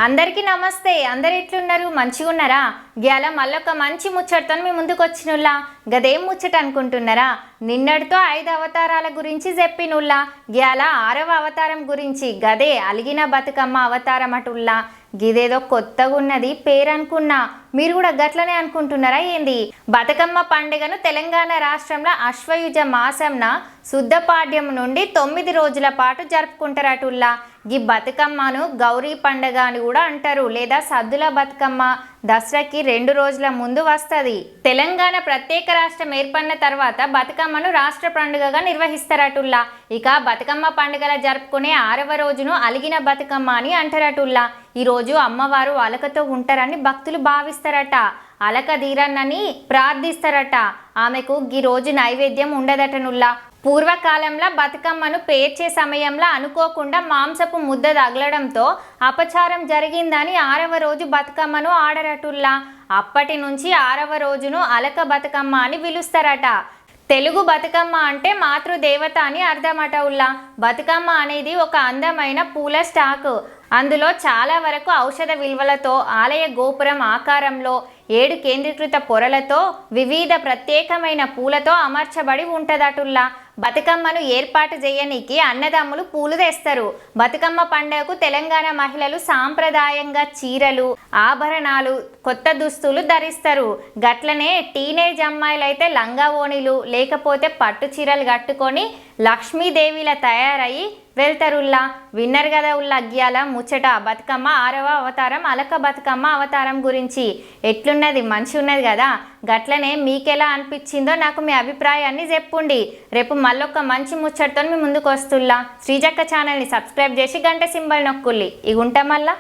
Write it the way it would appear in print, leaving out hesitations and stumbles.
అందరికీ నమస్తే. అందరు ఎట్లున్నారు? మంచిగా ఉన్నారా? గ్యాల మళ్ళొక మంచి ముచ్చటతో మీ ముందుకు వచ్చినుల్లా. గదేం ముచ్చట అనుకుంటున్నారా? నిన్నటితో 5 అవతారాల గురించి చెప్పినుల్లా. గ్యాల 6వ అవతారం గురించి గదే అలిగిన బతుకమ్మ అవతారం అటుల్లా. గిదేదో కొత్తగా ఉన్నది పేరు అనుకున్నా. మీరు కూడా గట్లనే అనుకుంటున్నారా ఏంది? బతుకమ్మ పండుగను తెలంగాణ రాష్ట్రంలో అశ్వయుజ మాసంన శుద్ధ పాడ్యం నుండి 9 రోజుల పాటు జరుపుకుంటారటుల్లా. ఈ బతుకమ్మను గౌరీ పండుగ అని కూడా అంటారు, లేదా సద్దుల బతుకమ్మ. దసరాకి 2 రోజుల ముందు వస్తుంది. తెలంగాణ ప్రత్యేక రాష్ట్రం ఏర్పడిన తర్వాత బతుకమ్మను రాష్ట్ర పండుగగా నిర్వహిస్తారటుల్లా. ఇక బతుకమ్మ పండుగల జరుపుకునే 6వ రోజును అలిగిన బతుకమ్మ అని అంటారటుల్లా. ఈరోజు అమ్మవారు అలకతో ఉంటారని భక్తులు భావిస్తారట. అలక తీరన్నని ప్రార్థిస్తారట. ఆమెకు ఈ రోజు నైవేద్యం ఉండదటనుల్లా. పూర్వకాలంలో బతుకమ్మను పేర్చే సమయంలో అనుకోకుండా మాంసపు ముద్ద తగలడంతో అపచారం జరిగిందని 6వ రోజు బతుకమ్మను ఆడరటుల్లా. అప్పటి నుంచి 6వ రోజును అలక బతుకమ్మ అని పిలుస్తారట. తెలుగు బతుకమ్మ అంటే మాతృదేవత అని అర్థమటవుల్లా. బతుకమ్మ అనేది ఒక అందమైన పూల స్టాకు. అందులో చాలా వరకు ఔషధ విలువలతో, ఆలయ గోపురం ఆకారంలో 7 కేంద్రీకృత పొరలతో, వివిధ ప్రత్యేకమైన పూలతో అమర్చబడి ఉంటదటుల్లా. బతుకమ్మను ఏర్పాటు చేయనీకి అన్నదమ్ములు పూలు తెస్తారు. బతుకమ్మ పండుగకు తెలంగాణ మహిళలు సాంప్రదాయంగా చీరలు, ఆభరణాలు, కొత్త దుస్తులు ధరిస్తారు. గట్లనే టీనేజ్ అమ్మాయిలు అయితే లంగా ఓణీలు లేకపోతే పట్టు చీరలు కట్టుకొని లక్ష్మీదేవిలా తయారయ్యి వెళ్తారుల్లా. విన్నర్ కదా ఉల్లా అగ్యాల ముచ్చట. బతుకమ్మ 6వ అవతారం అలక బతుకమ్మ అవతారం గురించి ఎట్లున్నది? మంచి ఉన్నది కదా. గట్లనే మీకెలా అనిపించిందో నాకు మీ అభిప్రాయాన్ని చెప్పుండి. రేపు మళ్ళొక మంచి ముచ్చటతో మీ ముందుకు వస్తుల్లా. శ్రీజక్క ఛానల్ని సబ్స్క్రైబ్ చేసి గంట సింబల్ నొక్కుల్లి. ఇగుంటా మళ్ళా.